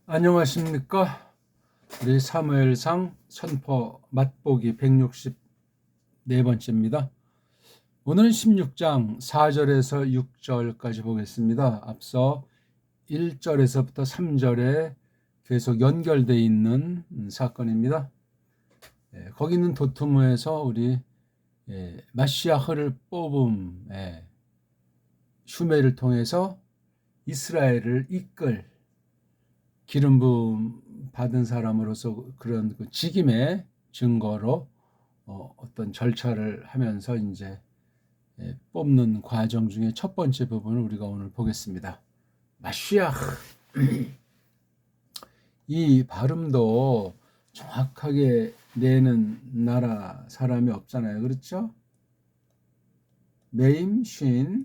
안녕하십니까? 우리 사무엘상 선포 맛보기 164번째입니다. 오늘은 16장 4절에서 6절까지 보겠습니다. 앞서 1절에서부터 3절에 계속 연결되어 있는 사건입니다. 거기 있는 도트무에서 우리 마시아흐를 뽑음, 슈메를 통해서 이스라엘을 이끌 기름 부음 받은 사람으로서 그런 그 직임의 증거로 어떤 절차를 하면서 이제 뽑는 과정 중에 첫 번째 부분을 우리가 오늘 보겠습니다. 마시아흐. 이 발음도 정확하게 내는 나라 사람이 없잖아요. 그렇죠? 메임, 쉰,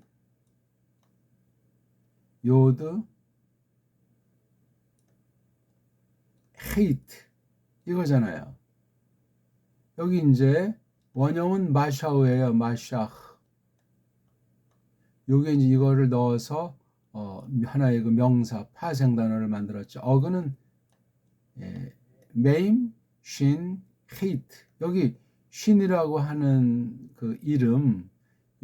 요드, 헤이트 이거잖아요. 여기 이제 원형은 마샤우예요. 마샤흐. 요게 이제 이거를 넣어서 하나의 그 명사 파생 단어를 만들었죠. 어그는 메임, 쉰, 헤이트. 여기 쉰이라고 하는 그 이름,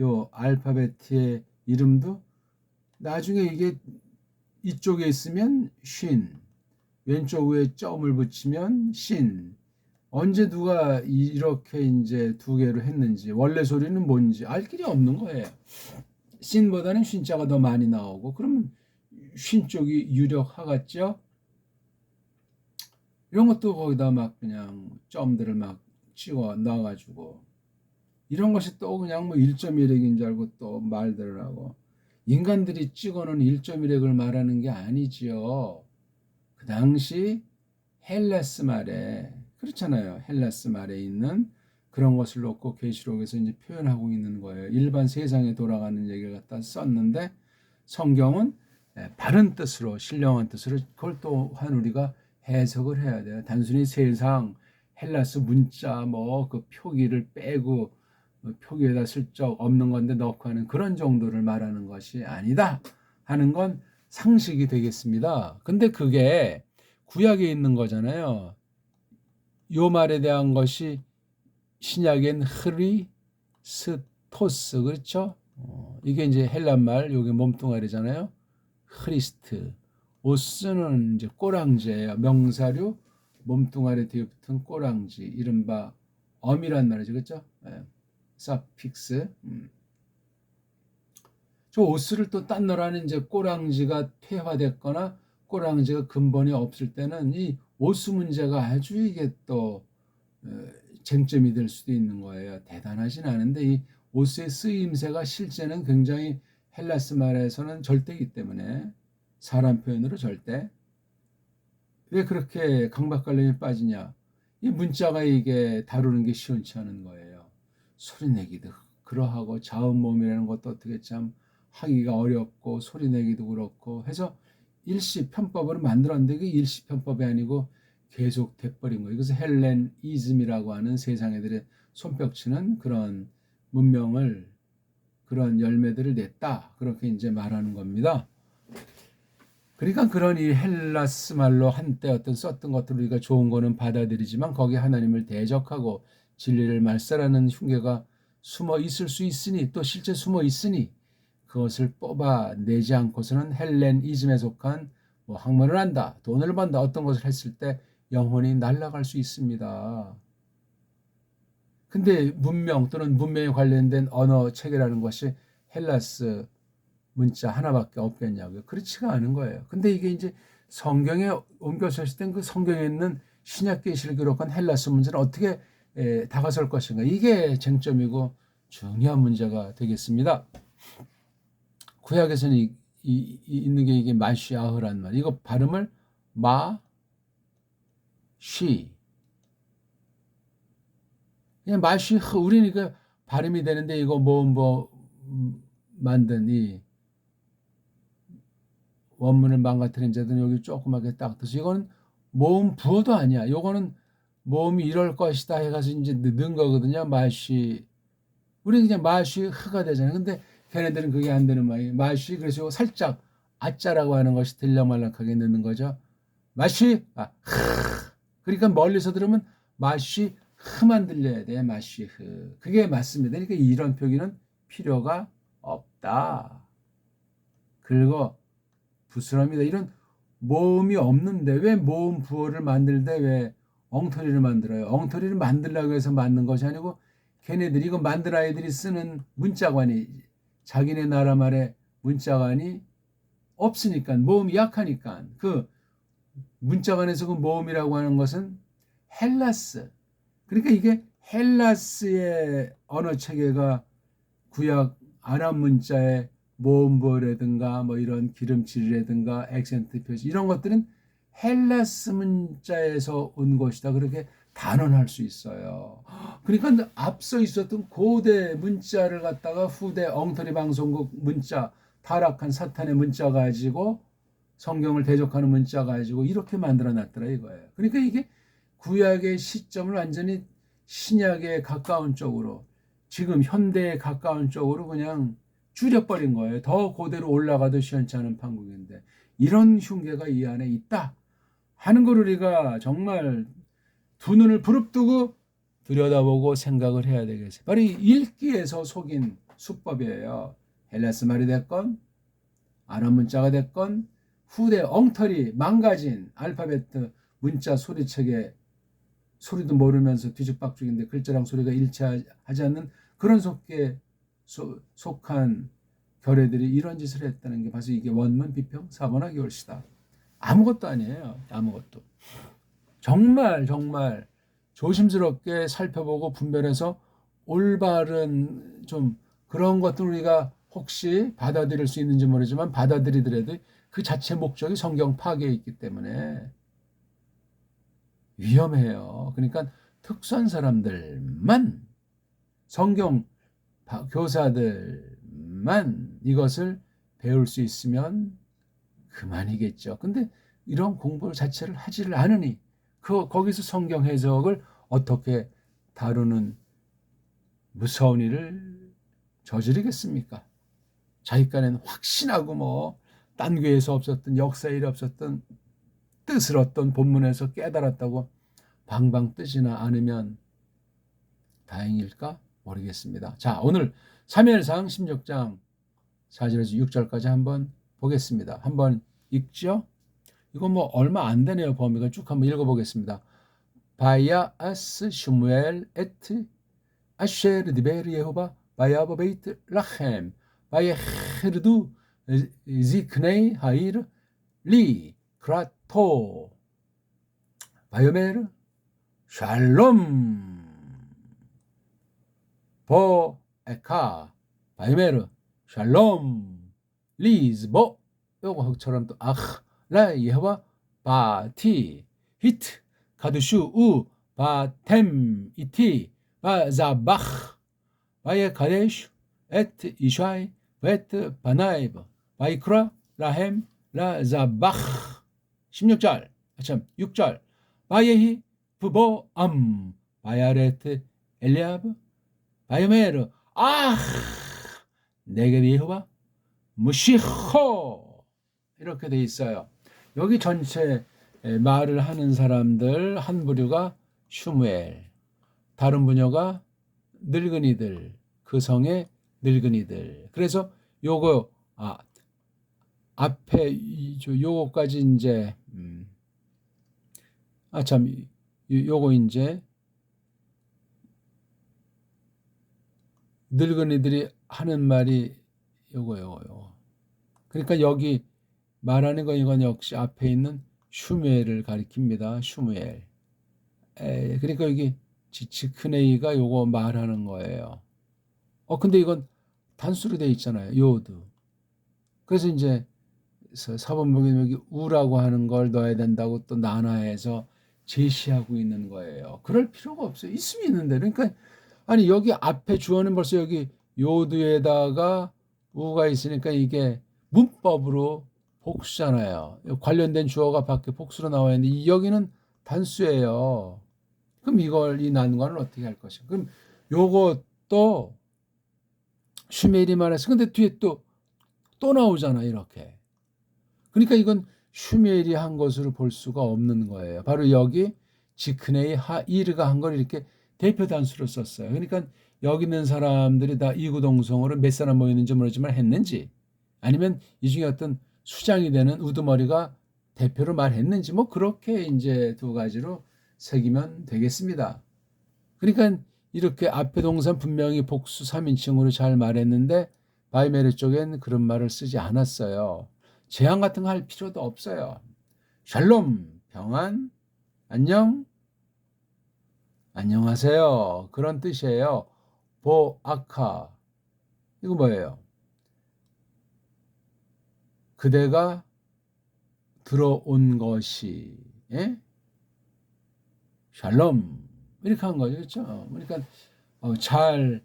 요 알파벳의 이름도 나중에 이게 이쪽에 있으면 쉰, 왼쪽 위에 점을 붙이면 신. 언제 누가 이렇게 이제 두 개로 했는지, 원래 소리는 뭔지 알 길이 없는 거예요. 신보다는 쉰자가 더 많이 나오고, 그러면 쉰 쪽이 유력하겠죠? 이런 것도 거기다 막 그냥 점들을 막 찍어 넣어가지고, 이런 것이 또 그냥 뭐 1.1핵인 줄 알고 또 말들을 하고, 인간들이 찍어놓은 1.1핵을 말하는 게 아니지요. 그 당시 헬라스 말에, 그렇잖아요. 헬라스 말에 있는 그런 것을 놓고 계시록에서 이제 표현하고 있는 거예요. 일반 세상에 돌아가는 얘기를 갖다 썼는데 성경은 바른 뜻으로, 신령한 뜻으로 그걸 또한 우리가 해석을 해야 돼요. 단순히 세상 헬라스 문자 뭐 그 표기를 빼고 표기에다 슬쩍 없는 건데 넣고 하는 그런 정도를 말하는 것이 아니다 하는 건 상식이 되겠습니다. 근데 그게 구약에 있는 거잖아요. 요 말에 대한 것이 신약엔 흐리스토스, 그렇죠? 이게 이제 헬란 말, 요게 몸뚱아리잖아요. 흐리스트. 오스는 이제 꼬랑지예요. 명사류 몸뚱아리 뒤에 붙은 꼬랑지, 이른바 엄이란 말이죠, 그렇죠? 사픽스. 저 오스를 또 딴 나라는 이제 꼬랑지가 퇴화됐거나 꼬랑지가 근본이 없을 때는 이 오스 문제가 아주 이게 또 쟁점이 될 수도 있는 거예요. 대단하진 않은데 이 오스의 쓰임새가 실제는 굉장히 헬라스 말에서는 절대이기 때문에 사람 표현으로 절대. 왜 그렇게 강박관념이 빠지냐? 이 문자가 이게 다루는 게 시원치 않은 거예요. 소리 내기도 그러하고 자음 모음이라는 것도 어떻게 참 하기가 어렵고 소리 내기도 그렇고 해서 일시 편법으로 만들었는데 그게 일시 편법이 아니고 계속 돼버린 거예요. 그래서 헬렌이즘이라고 하는 세상 애들의 손뼉치는 그런 문명을, 그런 열매들을 냈다. 그렇게 이제 말하는 겁니다. 그러니까 그런 이 헬라스 말로 한때 어떤 썼던 것들 우리가 좋은 거는 받아들이지만 거기에 하나님을 대적하고 진리를 말살하는 흉계가 숨어 있을 수 있으니, 또 실제 숨어 있으니 그것을 뽑아내지 않고서는 헬렌이즘에 속한 뭐 학문을 한다, 돈을 번다, 어떤 것을 했을 때 영혼이 날아갈 수 있습니다. 근데 문명 또는 문명에 관련된 언어 체계라는 것이 헬라스 문자 하나밖에 없겠냐고요. 그렇지가 않은 거예요. 근데 이게 이제 성경에 옮겨졌을 땐 그 성경에 있는 신약 계시를 기록한 헬라스 문제는 어떻게 다가설 것인가. 이게 쟁점이고 중요한 문제가 되겠습니다. 구약에서는 있는 게 이게 마시아흐란 말. 이거 발음을 마, 쉬. 그냥 마시흐. 우리는 이거 발음이 되는데 이거 뭐 만든 이 원문을 망가뜨린 자들은 여기 조그맣게 딱 떠서 이거는 모음 부어도 아니야. 요거는 모음이 이럴 것이다 해가지고 이제 넣은 거거든요. 마시. 우리 그냥 마시 흐가 되잖아요. 근데 걔네들은 그게 안 되는 말이에요. 마시. 그래서 요거 살짝 아짜라고 하는 것이 들락말락하게 넣는 거죠. 맛이 그러니까 멀리서 들으면 맛이 흐만 들려야 돼. 맛이 흐. 그게 맞습니다. 그러니까 이런 표기는 필요가 없다. 그리고 부스럼이다. 이런 모음이 없는데 왜 모음 부호를 만들되 왜 엉터리를 만들어요? 엉터리를 만들려고 해서 만든 것이 아니고 걔네들이 이거 만든 아이들이 쓰는 문자관이 자기네 나라 말에 문자관이 없으니까 모음이 약하니까 그 문자관에서 그 모음이라고 하는 것은 헬라스. 그러니까 이게 헬라스의 언어 체계가 구약 아랍 문자의 모음보라든가 뭐 이런 기름칠이라든가 액센트 표시 이런 것들은 헬라스 문자에서 온 것이다. 그렇게 단언할 수 있어요. 그러니까 앞서 있었던 고대 문자를 갖다가 후대 엉터리 방송국 문자, 타락한 사탄의 문자 가지고 성경을 대적하는 문자 가지고 이렇게 만들어 놨더라 이거예요. 그러니까 이게 구약의 시점을 완전히 신약에 가까운 쪽으로 지금 현대에 가까운 쪽으로 그냥 줄여버린 거예요. 더 고대로 올라가도 시원치 않은 판국인데 이런 흉계가 이 안에 있다 하는 걸 우리가 정말 두 눈을 부릅뜨고 들여다보고 생각을 해야 되겠어요. 바로 읽기에서 속인 수법이에요. 헬라스 말이 됐건 아랍 문자가 됐건 후대 엉터리 망가진 알파벳 문자 소리책에 소리도 모르면서 뒤죽박죽인데 글자랑 소리가 일치하지 않는 그런 속에 속한 결애들이 이런 짓을 했다는 게 벌써 이게 원문 비평 사본하기 옳시다. 아무것도 아니에요. 아무것도. 정말 조심스럽게 살펴보고 분별해서 올바른 좀 그런 것들 우리가 혹시 받아들일 수 있는지 모르지만 받아들이더라도 그 자체 목적이 성경 파괴에 있기 때문에 위험해요. 그러니까 특수한 사람들만 성경 교사들만 이것을 배울 수 있으면 그만이겠죠. 근데 이런 공부 자체를 하지를 않으니 거기서 성경 해석을 어떻게 다루는 무서운 일을 저지르겠습니까? 자기간에는 확신하고 뭐 딴 교회에서 없었던 역사 일이 없었던 뜻을 어떤 본문에서 깨달았다고 방방 뜨지나 않으면 다행일까 모르겠습니다. 자, 오늘 사무엘상 16장 4절에서 6절까지 한번 보겠습니다. 한번 읽죠? 이거 뭐 얼마 안 되네요. 범위가 쭉 한번 읽어보겠습니다. 바야아스 슈무엘 에트 아쉐르 디베르 예호바 바야바 베이트 라헴 바예헤르두 지크네이 하이르 리 크라토 바요메르 샬롬 보에카 바요메르 샬롬 리즈보 요거처럼 또 라 예호바 바티 히트 가드슈 우 바템 이티 바자바흐 바예 가데슈 에트 이샤이 베트 바나이브 바이크라 라햄 라자바흐 16절 참 6절 바예히 부보암 바야레트 엘리아브 바요메르 네게 예호바 무시호 이렇게 돼 있어요. 여기 전체 말을 하는 사람들 한 부류가 슈무엘, 다른 부녀가 늙은이들, 그 성의 늙은이들. 그래서 요거 앞에 요거까지 이제 요거 이제 늙은이들이 하는 말이 요거. 그러니까 여기 말하는 건 이건 역시 앞에 있는 슈무엘을 가리킵니다. 슈무엘. 그러니까 여기 지츠크네이가 요거 말하는 거예요. 근데 이건 단수로 돼 있잖아요. 요드. 그래서 이제 사본문에 여기 우라고 하는 걸 넣어야 된다고 또 난화해서 제시하고 있는 거예요. 그럴 필요가 없어요. 있으면 있는데. 그러니까 아니 여기 앞에 주어는 벌써 여기 요드에다가 우가 있으니까 이게 문법으로 복수잖아요. 관련된 주어가 밖에 복수로 나와 있는데 여기는 단수예요. 그럼 이 난관을 어떻게 할 것이야? 그럼 요것도 슈메리 말해서 근데 뒤에 또 나오잖아 이렇게. 그러니까 이건 슈멜이 한 것으로 볼 수가 없는 거예요. 바로 여기 지크네이 하이르가 한 걸 이렇게 대표 단수로 썼어요. 그러니까 여기 있는 사람들이 다 이구동성으로 몇 사람 모였는지 모르지만 했는지, 아니면 이 중에 어떤 수장이 되는 우두머리가 대표로 말했는지, 뭐 그렇게 이제 두 가지로 새기면 되겠습니다. 그러니까 이렇게 앞에 동사는 분명히 복수 3인칭으로 잘 말했는데 바이메르 쪽엔 그런 말을 쓰지 않았어요. 제한 같은 거 할 필요도 없어요. 샬롬, 평안, 안녕, 안녕하세요. 그런 뜻이에요. 보아카, 이거 뭐예요? 그대가 들어온 것이, 예? 샬롬, 이렇게 한 거죠. 그렇죠? 그러니까 잘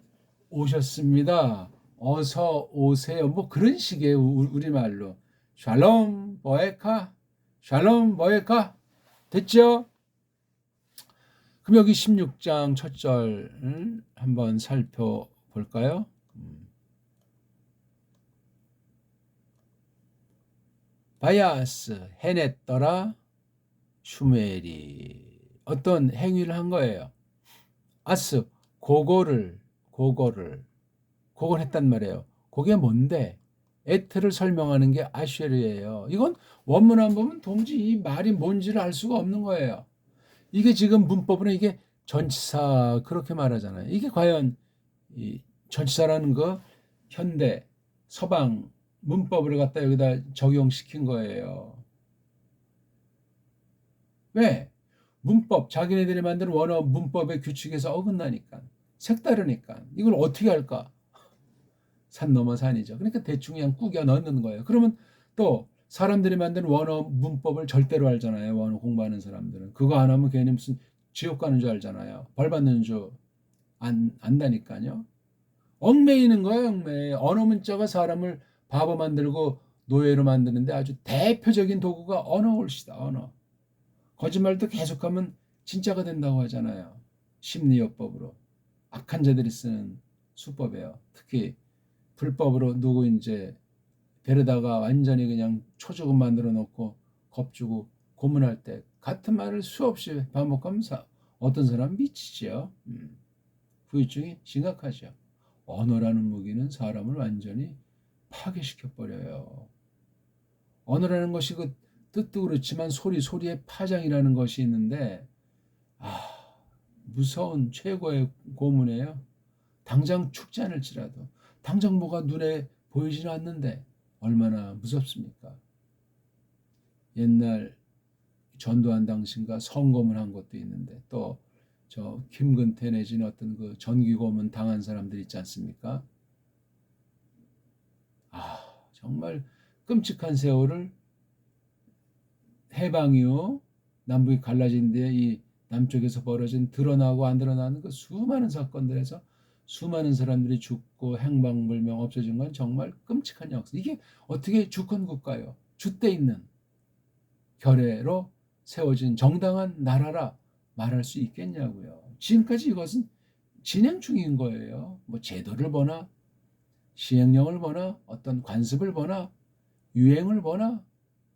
오셨습니다. 어서 오세요. 뭐 그런 식의 우리말로 샬롬 버에카, 샬롬 버에카. 됐죠? 그럼 여기 16장 첫 절 한번 살펴볼까요? 바야스 해냈더라 슈멜이 어떤 행위를 한 거예요. 아스 그거를 했단 말이에요. 그게 뭔데? 에트를 설명하는 게 아쉐르예요. 이건 원문 안 보면 도무지 이 말이 뭔지를 알 수가 없는 거예요. 이게 지금 문법으로 이게 전치사 그렇게 말하잖아요. 이게 과연 이 전치사라는 거 현대 서방 문법을 갖다 여기다 적용시킨 거예요. 왜? 문법 자기네들이 만든 원어 문법의 규칙에서 어긋나니까, 색다르니까 이걸 어떻게 할까? 산 넘어 산이죠. 그러니까 대충 그냥 꾸겨 넣는 거예요. 그러면 또 사람들이 만든 원어 문법을 절대로 알잖아요. 원어 공부하는 사람들은 그거 안 하면 괜히 무슨 지옥 가는 줄 알잖아요. 벌 받는 줄 안다니까요. 얽매이는 거예요. 얽매여. 언어 문자가 사람을 바보 만들고 노예로 만드는데 아주 대표적인 도구가 언어 홀시다. 언어. 거짓말도 계속하면 진짜가 된다고 하잖아요. 심리요법으로. 악한 자들이 쓰는 수법이에요. 특히 불법으로 누구 이제 데려다가 완전히 그냥 초조금 만들어 놓고 겁주고 고문할 때 같은 말을 수없이 반복하면 어떤 사람은 미치죠. 후유증이 심각하죠. 언어라는 무기는 사람을 완전히 파괴시켜 버려요. 언어라는 것이 그 뜻도 그렇지만 소리의 파장이라는 것이 있는데 무서운 최고의 고문이에요. 당장 죽지 않을지라도 당장 뭐가 눈에 보이지는 않는데 얼마나 무섭습니까? 옛날 전두환 당신과 성고문 한 것도 있는데 또 저 김근태 내지는 어떤 그 전기고문 당한 사람들 있지 않습니까? 정말 끔찍한 세월을 해방 이후 남북이 갈라진 데에 이 남쪽에서 벌어진 드러나고 안 드러나는 그 수많은 사건들에서 수많은 사람들이 죽고 행방불명 없어진 건 정말 끔찍한 역사. 이게 어떻게 주권 국가요? 줏대 있는 결의로 세워진 정당한 나라라 말할 수 있겠냐고요. 지금까지 이것은 진행 중인 거예요. 뭐 제도를 보나 시행령을 보나 어떤 관습을 보나 유행을 보나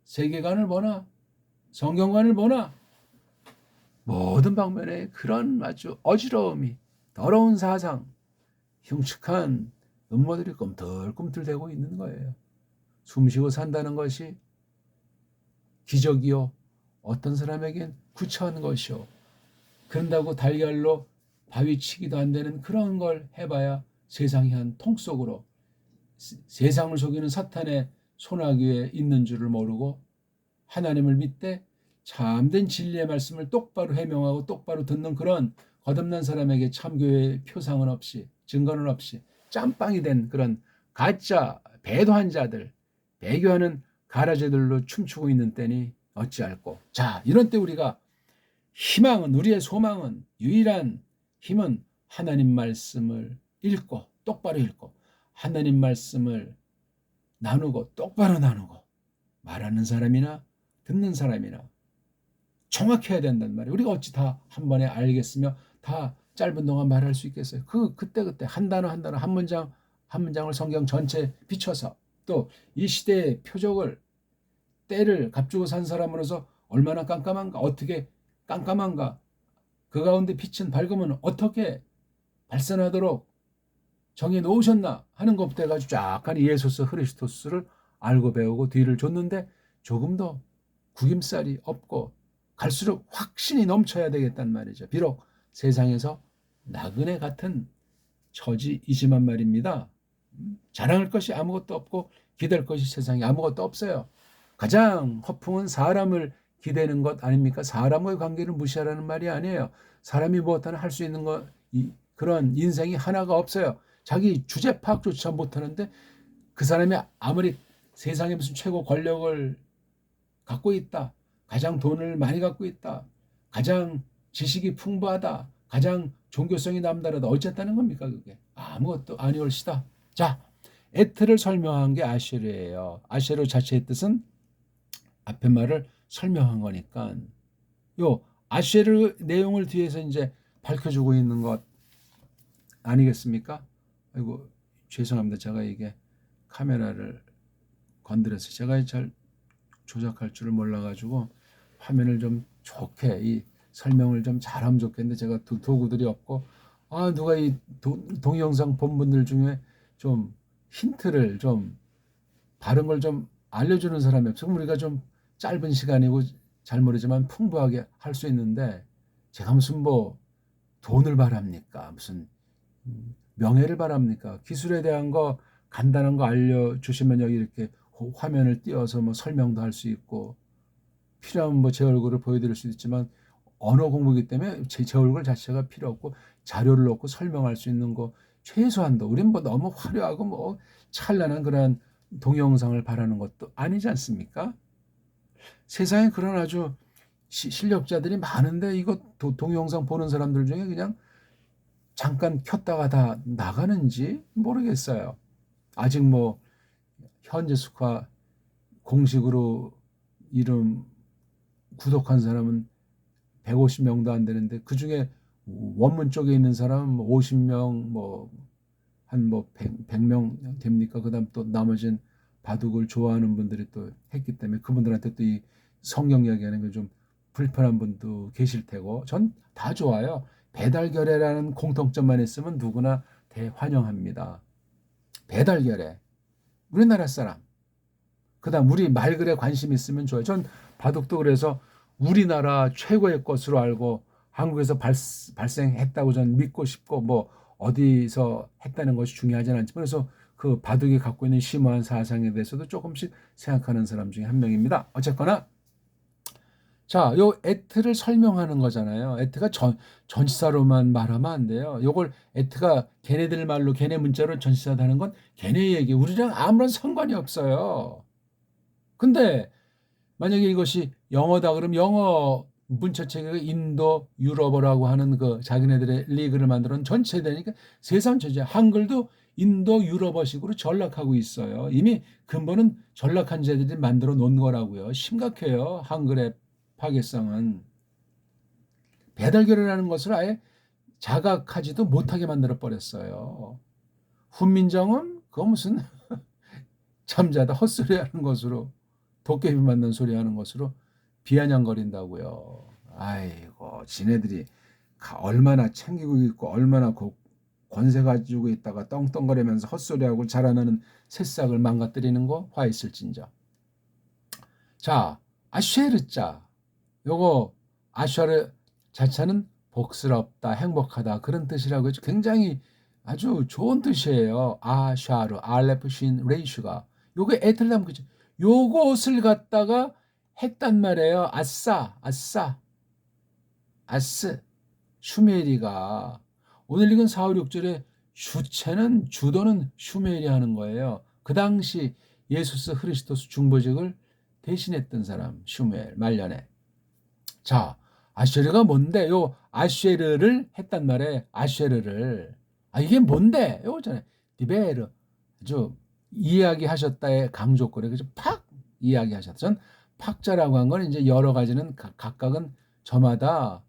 세계관을 보나 성경관을 보나 모든 방면에 그런 아주 어지러움이, 더러운 사상, 흉측한 음모들이 꿈틀꿈틀대고 있는 거예요. 숨쉬고 산다는 것이 기적이요, 어떤 사람에겐 구차한 것이요, 그런다고 달걀로 바위치기도 안 되는 그런 걸 해봐야 세상이 한 통 속으로 세상을 속이는 사탄의 소나기에 있는 줄을 모르고 하나님을 믿되 참된 진리의 말씀을 똑바로 해명하고 똑바로 듣는 그런 거듭난 사람에게 참교회의 표상은 없이 증거는 없이 짬빵이 된 그런 가짜 배도한 자들, 배교하는 가라지들로 춤추고 있는 때니 어찌할꼬. 자, 이런 때 우리가 희망은, 우리의 소망은, 유일한 힘은 하나님 말씀을 읽고 똑바로 읽고 하나님 말씀을 나누고 똑바로 나누고 말하는 사람이나 듣는 사람이나 정확해야 된단 말이에요. 우리가 어찌 다 한 번에 알겠으며 다 짧은 동안 말할 수 있겠어요. 그때 한 단어 한 단어 한 문장을 성경 전체 비춰서 또 이 시대의 표적을 때를 값주고 산 사람으로서 얼마나 깜깜한가, 어떻게 깜깜한가, 그 가운데 빛은 밝으면 어떻게 발산하도록 정해 놓으셨나 하는 것부터 해가지고 쫙 예수스 그리스도스를 알고 배우고 뒤를 줬는데 조금 더 구김살이 없고 갈수록 확신이 넘쳐야 되겠단 말이죠. 비록 세상에서 나그네 같은 처지이지만 말입니다. 자랑할 것이 아무것도 없고 기댈 것이 세상에 아무것도 없어요. 가장 허풍은 사람을 기대는 것 아닙니까? 사람과의 관계를 무시하라는 말이 아니에요. 사람이 무엇 하나 할 수 있는 것, 그런 인생이 하나가 없어요. 자기 주제 파악조차 못하는데 그 사람이 아무리 세상에 무슨 최고 권력을 갖고 있다, 가장 돈을 많이 갖고 있다, 가장 지식이 풍부하다, 가장 종교성이 남다르다, 어쨌다는 겁니까? 그게 아무것도 아니올시다. 자, 에트를 설명한 게 아쉐르예요. 아쉐르 자체의 뜻은 앞에 말을 설명한 거니까 요 아쉐르 내용을 뒤에서 이제 밝혀주고 있는 것 아니겠습니까? 아이고 죄송합니다. 제가 이게 카메라를 건드려서 제가 잘 조작할 줄을 몰라가지고 화면을 좀 좋게 이 설명을 좀 잘하면 좋겠는데 제가 도구들이 없고 누가 이 동영상 본 분들 중에 좀 힌트를 좀 바른 걸 좀 알려주는 사람이 없어. 우리가 좀 짧은 시간이고 잘 모르지만 풍부하게 할 수 있는데 제가 무슨 뭐 돈을 바랍니까? 무슨 명예를 바랍니까? 기술에 대한 거 간단한 거 알려주시면 여기 이렇게 화면을 띄워서 뭐 설명도 할 수 있고 필요하면 뭐 제 얼굴을 보여드릴 수도 있지만 언어 공부이기 때문에 제 얼굴 자체가 필요 없고 자료를 놓고 설명할 수 있는 거 최소한도 우린 뭐 너무 화려하고 뭐 찬란한 그런 동영상을 바라는 것도 아니지 않습니까? 세상에 그런 아주 실력자들이 많은데 이거 동영상 보는 사람들 중에 그냥 잠깐 켰다가 다 나가는지 모르겠어요. 아직 뭐 현재 스코어 공식으로 이름 구독한 사람은 150명도 안 되는데 그 중에 원문 쪽에 있는 사람은 뭐 50명 뭐 한 뭐 100명 됩니까? 그다음 또 나머지는 바둑을 좋아하는 분들이 또 했기 때문에 그분들한테 또 이 성경 이야기하는 게 좀 불편한 분도 계실 테고 전 다 좋아요. 배달결례라는 공통점만 있으면 누구나 대환영합니다. 배달결례 우리나라 사람 그다음 우리 말글에 관심 있으면 좋아요. 전 바둑도 그래서 우리나라 최고의 것으로 알고 한국에서 발생했다고 전 믿고 싶고 뭐 어디서 했다는 것이 중요하지는 않지만 그래서 그 바둑이 갖고 있는 심오한 사상에 대해서도 조금씩 생각하는 사람 중에 한 명입니다. 어쨌거나 자, 요 에트를 설명하는 거잖아요. 에트가 전치사로만 말하면 안 돼요. 요걸 에트가 걔네들 말로 걔네 문자로 전치사다는 건 걔네 얘기 우리랑 아무런 상관이 없어요. 근데 만약에 이것이 영어다 그러면 영어 문자체계가 인도 유럽어라고 하는 그 자기네들의 리그를 만들어 놓은 전체 되니까 세상 전체 한글도 인도 유럽어식으로 전락하고 있어요. 이미 근본은 전락한 자들이 만들어 놓은 거라고요. 심각해요. 한글의 파괴성은 배달결례라는 것을 아예 자각하지도 못하게 만들어 버렸어요. 훈민정음 그거 무슨 잠자다 헛소리하는 것으로 도깨비 맞는 소리 하는 것으로 비아냥거린다고요. 아이고 지네들이 얼마나 챙기고 있고 얼마나 권세 가지고 있다가 떵떵거리면서 헛소리하고 자라나는 새싹을 망가뜨리는 거 화 있을진저. 자 아쉐르자 요거 아쉐르 자체는 복스럽다 행복하다 그런 뜻이라고 해서 굉장히 아주 좋은 뜻이에요. 아샤르 알레프 신 레이슈가 요게 에틀람 그죠. 요것을 갖다가 했단 말이에요. 아싸 아스 슈메리가 오늘 읽은 4, 5, 6절에 주도는 슈메리 하는 거예요. 그 당시 예수스 크리스토스 중보직을 대신했던 사람 슈멜 말년에. 자 아쉐르가 뭔데? 요 아쉐르를 했단 말이에요. 아쉐르를 이게 뭔데? 요거잖아요. 디베르 아주 이야기하셨다에 강조거래. 그래서 팍 이야기하셨다. 전 팍자라고 한 건 이제 여러 가지는 각각은 저마다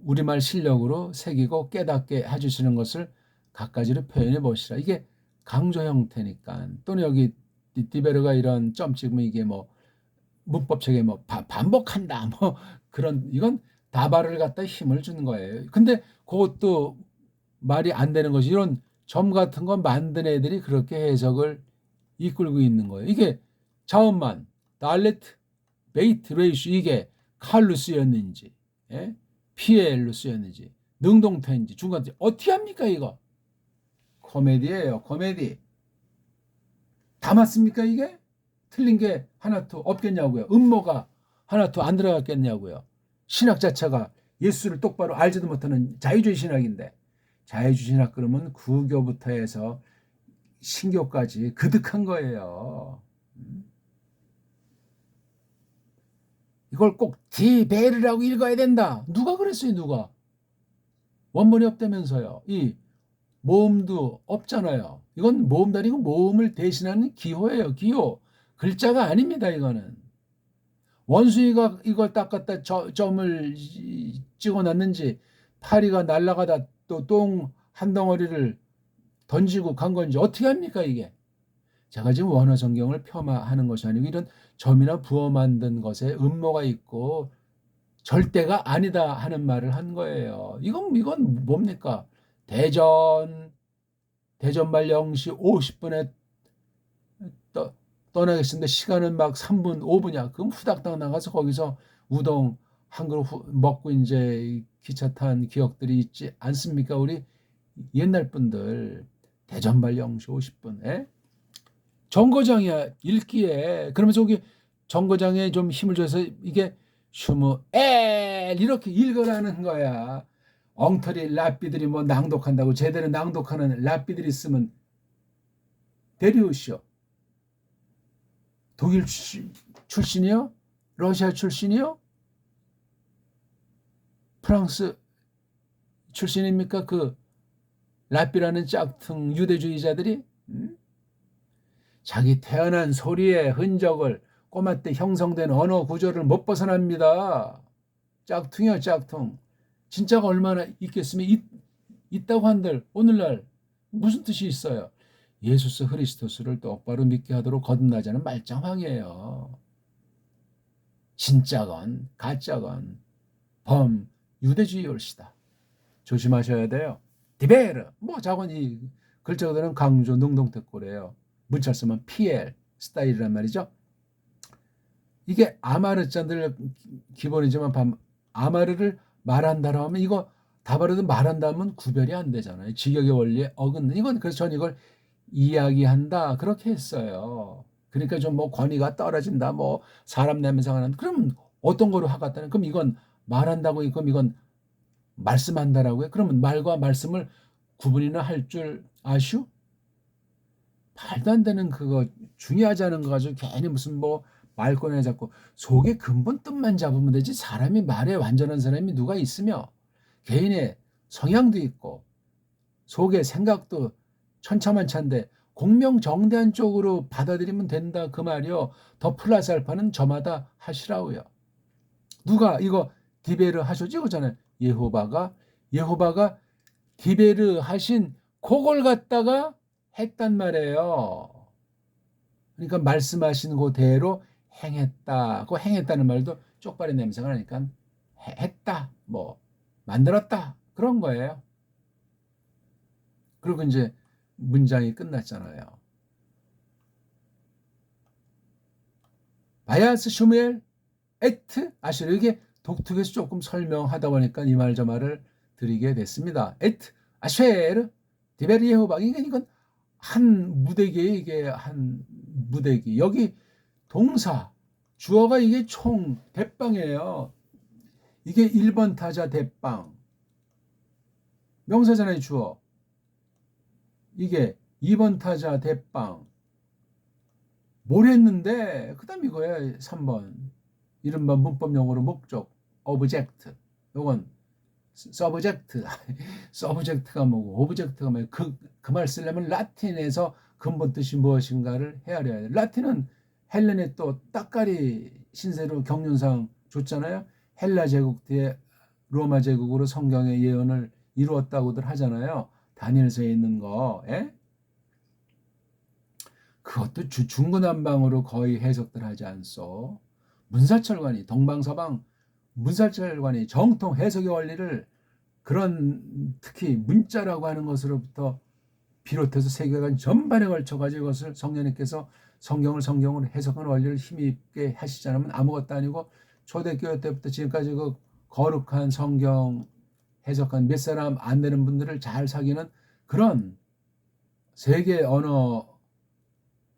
우리말 실력으로 새기고 깨닫게 해주시는 것을 각가지로 표현해 보시라. 이게 강조 형태니까. 또는 여기 디베르가 이런 점 찍으면 이게 뭐 문법책에 뭐 반복한다 뭐 그런 이건 다발을 갖다 힘을 주는 거예요. 근데 그것도 말이 안 되는 것이 이런 점 같은 거 만든 애들이 그렇게 해석을 이끌고 있는 거예요. 이게 자음만 달레트 베이트 레이슈 이게 칼로 쓰였는지 예? PL로 쓰였는지 능동태인지 중간태 어떻게 합니까 이거? 코미디예요. 코미디. 다 맞습니까 이게? 틀린 게 하나도 없겠냐고요. 음모가 하나도 안 들어갔겠냐고요. 신학 자체가 예수를 똑바로 알지도 못하는 자유주의 신학인데 자유주의 신학 그러면 구교부터 해서 신교까지 그득한 거예요. 이걸 꼭 디베르라고 읽어야 된다. 누가 그랬어요 누가? 원문이 없다면서요. 이 모음도 없잖아요. 이건 모음도 아니고 모음을 대신하는 기호예요. 기호. 글자가 아닙니다. 이거는. 원숭이가 이걸 딱 갖다 점을 찍어놨는지 파리가 날아가다 또 똥 한 덩어리를 던지고 간 건지 어떻게 합니까 이게? 제가 지금 원어 성경을 폄하하는 것이 아니고 이런 점이나 부어 만든 것에 음모가 있고 절대가 아니다 하는 말을 한 거예요. 이건 뭡니까? 대전말 0시 50분에 떠나겠습니다. 시간은 막 3분, 5분이야. 그럼 후닥닥 나가서 거기서 우동 한 그릇 먹고 이제 기차 탄 기억들이 있지 않습니까? 우리 옛날 분들 대전발 0시 50분에 정거장이야 읽기에 그러면서 여기 정거장에 좀 힘을 줘서 이게 슈무엘 이렇게 읽으라는 거야. 엉터리 랍비들이 뭐 낭독한다고 제대로 낭독하는 랍비들이 있으면 데리우시오. 독일 출신이요? 러시아 출신이요? 프랑스 출신입니까? 그 랍비라는 짝퉁 유대주의자들이 자기 태어난 소리의 흔적을 꼬마 때 형성된 언어 구조를 못 벗어납니다. 짝퉁이요 짝퉁. 진짜가 얼마나 있겠으면 있다고 한들 오늘날 무슨 뜻이 있어요? 예수스 그리스도스를 똑바로 믿게 하도록 거듭나자는 말짱황이에요. 진짜건 가짜건 범 유대주의 올시다. 조심하셔야 돼요. 디베르 뭐 작은 이 글자들은 강조 능동태꼴이에요. 문자 쓰면 PL 스타일이란 말이죠. 이게 아마르자들 기본이지만 아마르를 말한다라 하면 이거 다바르도 말한다면 구별이 안 되잖아요. 직역의 원리에 어긋는 이건 그래서 전 이걸 이야기한다 그렇게 했어요. 그러니까 좀 뭐 권위가 떨어진다 뭐 사람 냄새가 난다 그럼 어떤 거로 하겠다는 그럼 이건 말한다고 그럼 이건 말씀한다라고요? 그러면 말과 말씀을 구분이나 할 줄 아슈? 말도 안 되는 그거 중요하지 않은 거 가지고 괜히 무슨 뭐 말 꺼내 잡고 속의 근본 뜻만 잡으면 되지 사람이 말에 완전한 사람이 누가 있으며 개인의 성향도 있고 속의 생각도 천차만차인데 공명정대한 쪽으로 받아들이면 된다 그 말이요. 더 플러스 알파는 저마다 하시라고요. 누가 이거 디베르 하셨지 그잖아요. 예호바가 디베르 하신 그걸 갖다가 했단 말이에요. 그러니까 말씀하신 그대로 행했다. 그 행했다는 말도 쪽발의 냄새가 나니까 했다. 뭐 만들었다. 그런 거예요. 그리고 이제 문장이 끝났잖아요. 바야스 슈멜 에트 아시르 이게 독특해서 조금 설명하다 보니까 이 말 저 말을 드리게 됐습니다. 에트 아쉐르 디베르 예호바 이건 한 무대기에 이게 한 무대기 여기 동사 주어가 이게 총 대빵이에요. 이게 1번 타자 대빵 명사잖아요. 주어 이게 2번 타자 대빵 뭘 했는데 그 다음 이거야 3번 이른바 문법용어로 목적 object 요건 서브젝트가 뭐고 오브젝트가 뭐고 그 말 쓰려면 라틴에서 근본 뜻이 무엇인가를 헤아려야 돼. 라틴은 헬렌의 또 따까리 신세로 경륜상 줬잖아요. 헬라 제국 뒤에 로마 제국으로 성경의 예언을 이루었다고들 하잖아요. 다니엘서에 있는 거. 예? 그것도 중구난방으로 거의 해석들 하지 않소. 문사철관이 동방서방 문사철관이 정통 해석의 원리를 그런 특히 문자라고 하는 것으로부터 비롯해서 세계관 전반에 걸쳐가지고 이것을 성령님께서 성경을 해석하는 원리를 힘있게 하시지 않으면 아무것도 아니고 초대교회 때부터 지금까지 그 거룩한 성경 해석한 몇 사람 안 되는 분들을 잘 사귀는 그런 세계 언어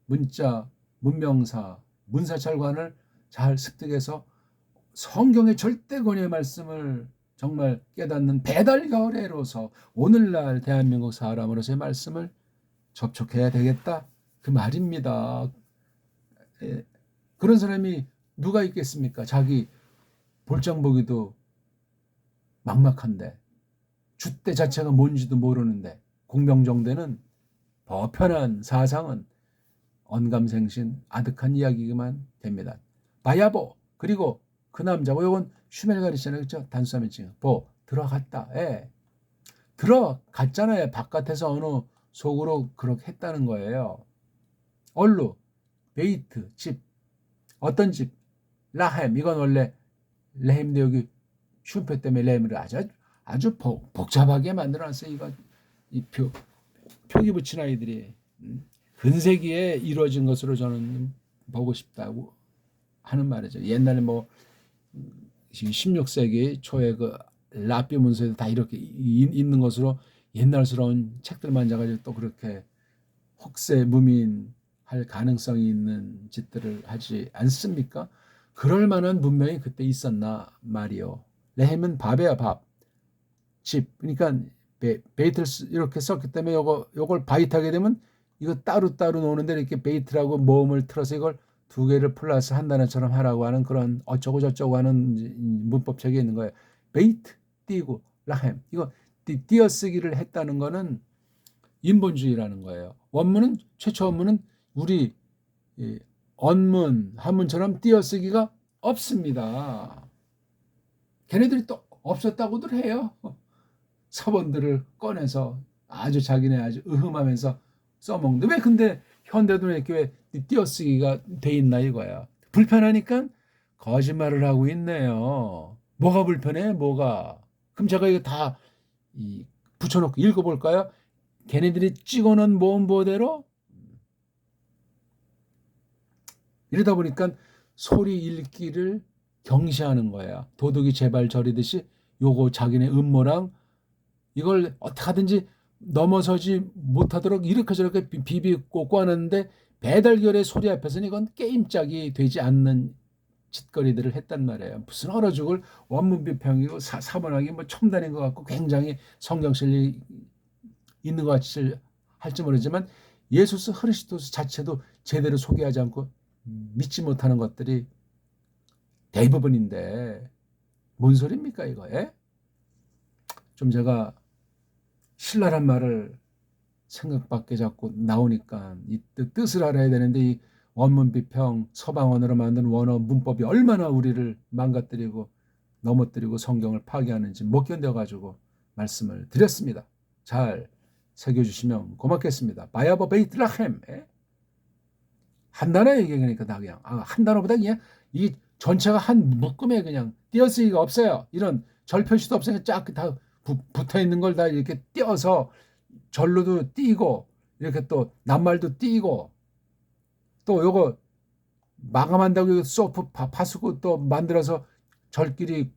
문자 문명사 문사철관을 잘 습득해서 성경의 절대 권위의 말씀을 정말 깨닫는 배달겨레로서 오늘날 대한민국 사람으로서의 말씀을 접촉해야 되겠다 그 말입니다. 그런 사람이 누가 있겠습니까? 자기 볼장 보기도 막막한데 줏대 자체가 뭔지도 모르는데 공명정대는 버편한 사상은 언감생신 아득한 이야기만 됩니다. 바야보 그리고 그 남자고 이건 슈멜 가르치잖아요. 그렇죠? 단수하면 지금 들어갔다. 예. 들어갔잖아요. 바깥에서 어느 속으로 그렇게 했다는 거예요. 얼루 베이트 집 어떤 집 라햄 이건 원래 레햄인데 여기 슈페 때문에 레햄을 아주 복잡하게 만들어놨어요. 이거 이 표기 붙인 아이들이 근세기에 이루어진 것으로 저는 보고 싶다고 하는 말이죠. 옛날에 뭐 16세기 초에 그 라삐 문서에도 다 이렇게 있는 것으로 옛날스러운 책들만 가지고 또 그렇게 혹세 무민할 가능성이 있는 짓들을 하지 않습니까? 그럴 만한 문명이 그때 있었나 말이요. 레헴은 밥이야 밥. 집. 그러니까 베이트를 이렇게 썼기 때문에 요걸 바이트하게 되면 이거 따로따로 노는데 이렇게 베이트라고 모음을 틀어서 이걸 두 개를 플러스 한 단어처럼 하라고 하는 그런 어쩌고 저쩌고 하는 문법책이 있는 거예요. 베이트 띄고 라햄 이거 띄어쓰기를 했다는 거는 인본주의라는 거예요. 원문은 최초 원문은 우리 언문 한문처럼 띄어쓰기가 없습니다. 걔네들이 또 없었다고들 해요. 서본들을 꺼내서 아주 자기네 아주 으흠하면서 써먹는데 왜 근데 현대도 이렇게 왜 띄어쓰기가 돼 있나 이거야. 불편하니까 거짓말을 하고 있네요. 뭐가 불편해? 뭐가? 그럼 제가 이거 다 붙여놓고 읽어볼까요? 걔네들이 찍어놓은 모음보대로 이러다 보니까 소리 읽기를 경시하는 거야. 도둑이 제발 저리듯이 요거 자기네 음모랑 이걸 어떻게 하든지 넘어서지 못하도록 이렇게 저렇게 비비꼬고 하는데 배달결의 소리 앞에서는 이건 게임짝이 되지 않는 짓거리들을 했단 말이에요. 무슨 얼어 죽을 원문 비평이고 사본하기 뭐 첨단인 것 같고 굉장히 성경실리 있는 것 같이 할지 모르지만 예수스 그리스도 자체도 제대로 소개하지 않고 믿지 못하는 것들이 대부분인데 뭔 소리입니까 이거에? 좀 제가 신랄한 말을 생각밖에 자꾸 나오니까 이 뜻을 알아야 되는데 이 원문 비평 서방언어로 만든 원어 문법이 얼마나 우리를 망가뜨리고 넘어뜨리고 성경을 파괴하는지 못 견뎌가지고 말씀을 드렸습니다. 잘 새겨주시면 고맙겠습니다. 바야버 베이트라햄 한 단어 얘기하니까 다 그냥 한 단어보다 그냥 이 전체가 한 묶음에 그냥 띄어쓰기가 없어요. 이런 절 표시도 없어요. 쫙 다 붙어 있는 걸 다 이렇게 띄어서 절로도 띄고 이렇게 또 낱말도 띄고 또 요거 마감한다고 소프 파수고 또 만들어서 절끼리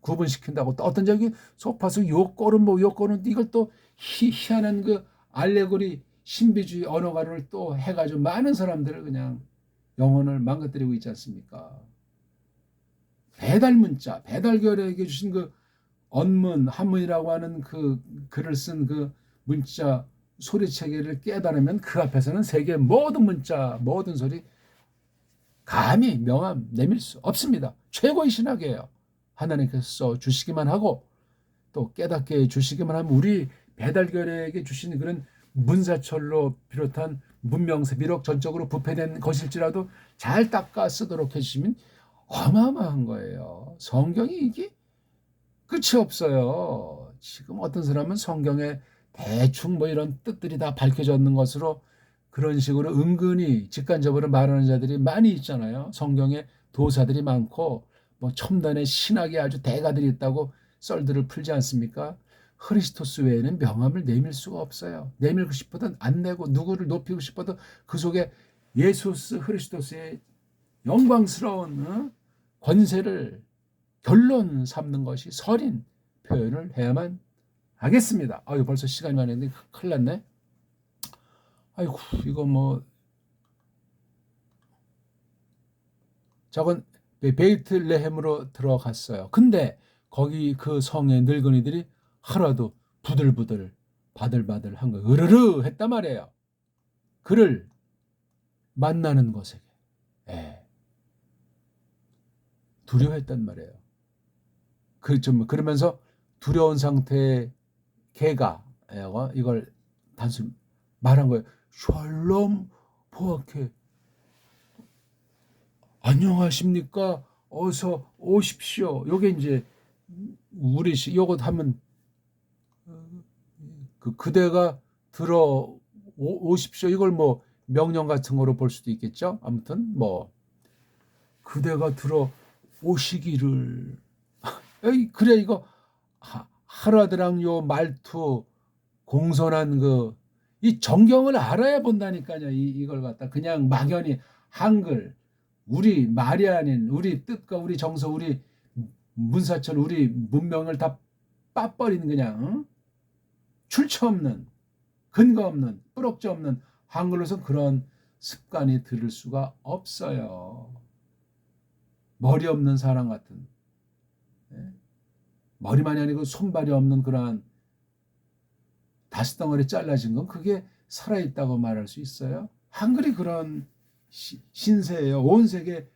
구분시킨다고 또 어떤 저기 소파수 요 꼴은 뭐 요 꼴은 이걸 또 희한한 그 알레고리 신비주의 언어가를 또 해가지고 많은 사람들을 그냥 영혼을 망가뜨리고 있지 않습니까? 배달 문자 배달결에게 주신 그 언문 한문이라고 하는 그 글을 쓴 그 문자 소리체계를 깨달으면 그 앞에서는 세계 모든 문자 모든 소리 감히 명함 내밀 수 없습니다. 최고의 신학이에요. 하나님께서 써주시기만 하고 또 깨닫게 해주시기만 하면 우리 배달결에게 주신 그런 문사철로 비롯한 문명세 비록 전적으로 부패된 것일지라도 잘 닦아 쓰도록 해주시면 어마어마한 거예요. 성경이 이게 끝이 없어요. 지금 어떤 사람은 성경에 대충 뭐 이런 뜻들이 다 밝혀졌는 것으로 그런 식으로 은근히 직간접으로 말하는 자들이 많이 있잖아요. 성경에 도사들이 많고 뭐 첨단의 신학이 아주 대가들이 있다고 썰들을 풀지 않습니까? 크리스토스 외에는 명함을 내밀 수가 없어요. 내밀고 싶어도 안 내고 누구를 높이고 싶어도 그 속에 예수스 크리스토스의 영광스러운 권세를 결론 삼는 것이 설인 표현을 해야만 하겠습니다. 아유, 벌써 시간이 많이 했는데 큰일 났네. 아이고, 이거 뭐 저건 베이틀레헴으로 들어갔어요. 근데 거기 그 성의 늙은이들이 하루도 부들부들 바들바들 한 거예요. 으르르 했단 말이에요. 그를 만나는 것에 두려워했단 말이에요. 그러면서 두려운 상태의 개가 이걸 단순히 말한 거예요. 샬롬 포악해. 안녕하십니까? 어서 오십시오. 요게 이제 우리식 요거 하면 그대가 들어 오십시오. 이걸 뭐 명령 같은 거로 볼 수도 있겠죠. 아무튼 뭐 그대가 들어 오시기를. 그래 이거 하라드랑 요 말투 공손한 이 정경을 알아야 본다니까요. 이걸 갖다 그냥 막연히 한글 우리 말이 아닌 우리 뜻과 우리 정서 우리 문사철 우리 문명을 다 빠버린 그냥 출처 없는 근거 없는 뿌럭지 없는 한글로서 그런 습관이 들을 수가 없어요. 머리 없는 사람 같은 머리만이 아니고 손발이 없는 그러한 다시덩어리 잘라진 건 그게 살아있다고 말할 수 있어요. 한글이 그런 신세예요. 온 세계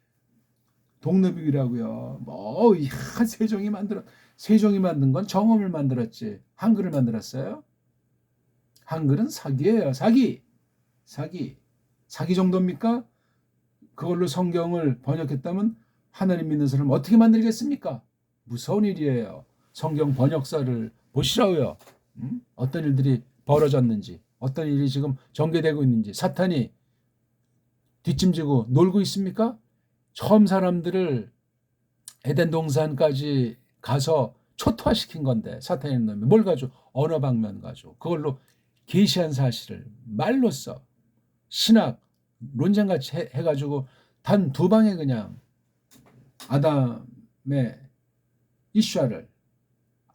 독립이라고요. 뭐 세종이 만든 건 정음을 만들었지 한글을 만들었어요. 한글은 사기예요. 사기 정도입니까? 그걸로 성경을 번역했다면 하나님 믿는 사람 어떻게 만들겠습니까? 무서운 일이에요. 성경 번역사를 보시라고요. 어떤 일들이 벌어졌는지 어떤 일이 지금 전개되고 있는지 사탄이 뒷짐지고 놀고 있습니까? 처음 사람들을 에덴 동산까지 가서 초토화시킨 건데 사탄의 놈이 뭘 가지고 언어 방면 가지고 그걸로 계시한 사실을 말로써 신학 논쟁같이 해가지고 단 두 방에 그냥 아담의 이슈아를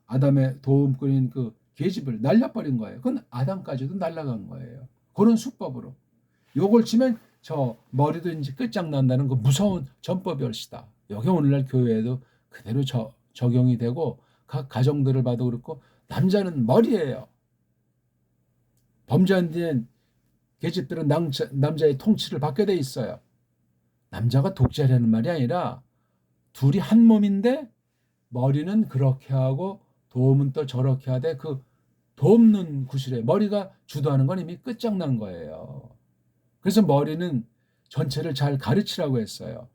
아담의 도움꾼인 그 계집을 날려버린 거예요. 그건 아담까지도 날아간 거예요. 그런 수법으로 요걸 치면 저 머리도 이제 끝장난다는 그 무서운 전법이었다. 여기 오늘날 교회에도 그대로 적용이 되고 각 가정들을 봐도 그렇고 남자는 머리예요. 범죄한 뒤엔 계집들은 남자의 통치를 받게 돼 있어요. 남자가 독재라는 말이 아니라 둘이 한 몸인데 머리는 그렇게 하고 도움은 또 저렇게 하되 그 돕는 구실에 머리가 주도하는 건 이미 끝장난 거예요. 그래서 머리는 전체를 잘 가르치라고 했어요.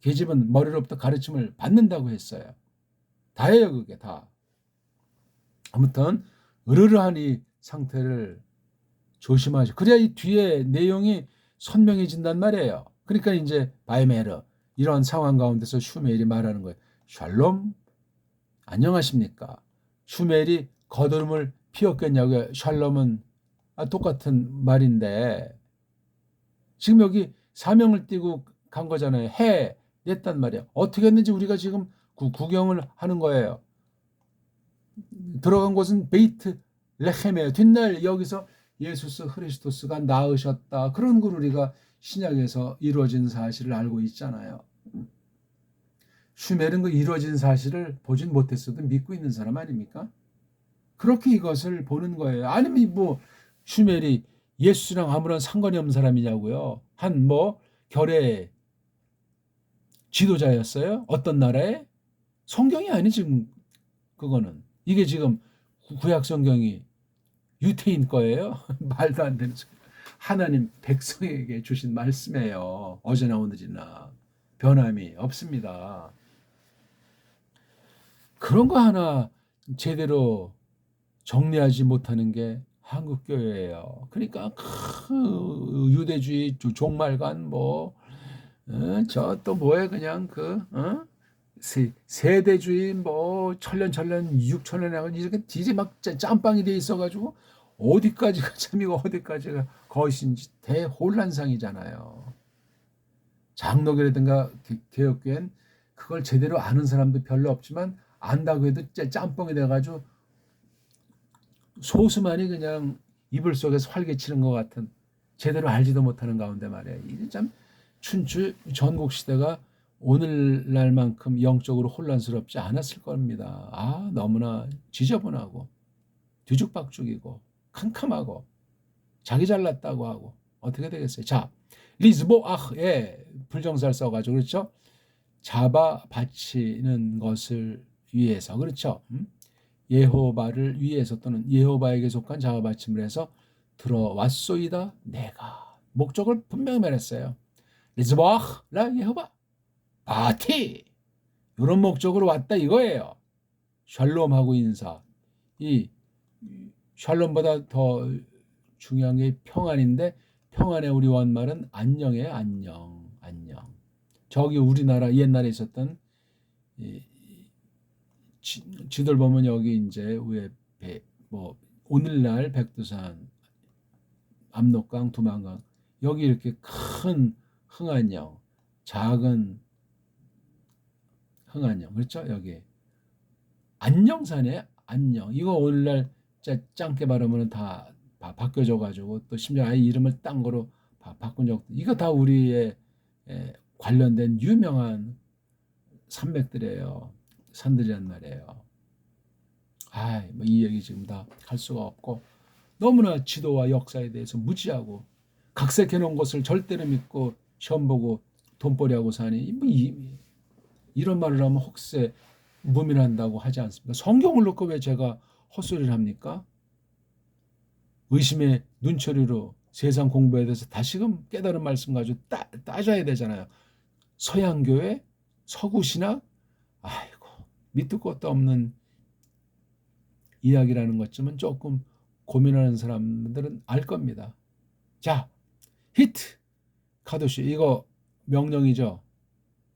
계집은 머리로부터 가르침을 받는다고 했어요. 다예요 그게 다. 아무튼 으르르한 이 상태를 조심하죠. 그래야 이 뒤에 내용이 선명해진단 말이에요. 그러니까 이제 바이메르 이런 상황 가운데서 슈멜이 말하는 거예요. 샬롬 안녕하십니까. 슈멜이 거드름을 피웠겠냐고요. 샬롬은 똑같은 말인데 지금 여기 사명을 띠고 간 거잖아요. 냈단 말이야. 어떻게 했는지 우리가 지금 구경을 하는 거예요. 들어간 곳은 베이트 레헴이에요. 뒷날 여기서 예수스 크리스토스가 낳으셨다. 그런 걸 우리가 신약에서 이루어진 사실을 알고 있잖아요. 슈멜은 그 이루어진 사실을 보진 못했어도 믿고 있는 사람 아닙니까? 그렇게 이것을 보는 거예요. 아니면 뭐 슈멜이 예수랑 아무런 상관이 없는 사람이냐고요. 한 결의 지도자였어요. 어떤 나라에? 성경이 아니 지금 그거는. 이게 지금 구약 성경이 유태인 거예요? 말도 안 되는 소리. 하나님 백성에게 주신 말씀이에요. 어제나 오늘이나 변함이 없습니다. 그런 거 하나 제대로 정리하지 못하는 게 한국교회예요. 그러니까 유대주의 종말관 저 또 뭐에 그냥 세대주의 뭐 천년 6천년에 하고 이렇게 이제 막 짬빵이 돼 있어가지고 어디까지가 참이고 어디까지가 거짓인지 대혼란상이잖아요. 장로교라든가 개혁교회는 그걸 제대로 아는 사람도 별로 없지만 안다고 해도 짬뽕이 돼가지고 소수만이 그냥 이불 속에서 활개치는 것 같은 제대로 알지도 못하는 가운데 말이에요. 이게 참 춘추 전국 시대가 오늘날만큼 영적으로 혼란스럽지 않았을 겁니다. 너무나 지저분하고 뒤죽박죽이고 캄캄하고 자기 잘났다고 하고 어떻게 되겠어요? 자, 리즈보아흐에 불정사를 써가지고 그렇죠? 잡아 바치는 것을 위해서 그렇죠? 예호바를 위해서 또는 예호바에게 속한 잡아 바침을 해서 들어왔소이다 내가 목적을 분명히 말했어요. 리즈보아흐 라 예호바 바티 이런 목적으로 왔다 이거예요. 샬롬하고 인사. 이 샬롬보다 더 중요한 게 평안인데 평안의 우리 원말은 안녕이에요. 안녕. 저기 우리나라 옛날에 있었던 지도를 보면 여기 이제 위에 뭐 오늘날 백두산, 압록강, 두만강 여기 이렇게 큰 흥안령, 작은 흥안령 그렇죠? 여기 안녕산에 안녕 이거 오늘날 짱게 발음은 다 바뀌어져 가지고 또 심지어 아예 이름을 딴 거로 바꾼 적도 이거 다 우리의 관련된 유명한 산맥들이에요. 산들이란 말이에요. 뭐 이 얘기 지금 다 할 수가 없고 너무나 지도와 역사에 대해서 무지하고 각색해 놓은 것을 절대로 믿고 시험 보고 돈벌이하고 사니 뭐 이런 말을 하면 혹세 무민한다고 하지 않습니까? 성경을 놓고 왜 제가 헛소리를 합니까? 의심의 눈초리로 세상 공부에 대해서 다시금 깨달은 말씀 가지고 따져야 되잖아요. 서양교회, 서구신학, 아이고 밑도 끝도 없는 이야기라는 것쯤은 조금 고민하는 사람들은 알 겁니다. 자, 히트 카도시 이거 명령이죠.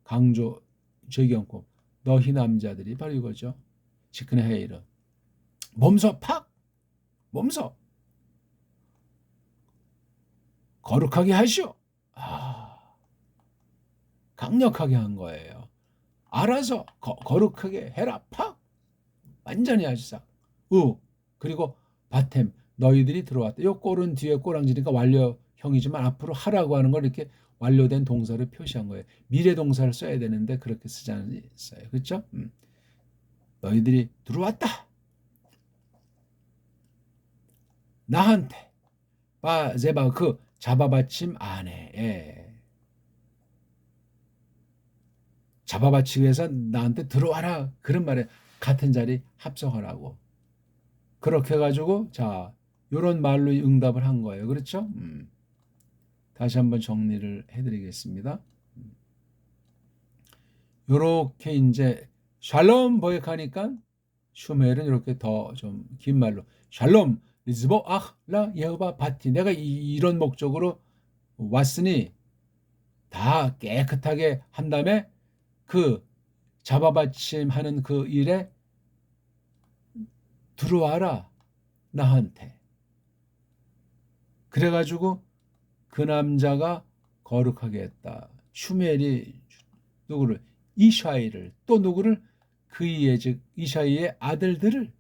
강조 죄경법 너희 남자들이 바로 이거죠. 시크네 헤이르 몸서 팍 몸서 거룩하게 하시오. 강력하게 한 거예요. 알아서 거룩하게 해라 팍 완전히 하시사. 그리고 바템 너희들이 들어왔다. 요 꼴은 뒤에 꼬랑지니까 완료형이지만 앞으로 하라고 하는 걸 이렇게 완료된 동사를 표시한 거예요. 미래 동사를 써야 되는데 그렇게 쓰지 않았어요. 그렇죠? 너희들이 들어왔다. 나한테 제바 그 잡아받침 안에 잡아받치기 위해서 나한테 들어와라 그런 말에 같은 자리 합성하라고 그렇게 해가지고 자 요런 말로 응답을 한 거예요. 그렇죠? 다시 한번 정리를 해드리겠습니다. 요렇게 이제 샬롬 보역하니까 슈멜은 이렇게 더 좀 긴 말로 샬롬 리즈보 라 예호바 바티 내가 이런 목적으로 왔으니 다 깨끗하게 한 다음에 그 잡아받침하는 그 일에 들어와라 나한테. 그래가지고 그 남자가 거룩하게 했다. 슈멜이 누구를 이샤이를 또 누구를 그이의 즉 이샤이의 아들들을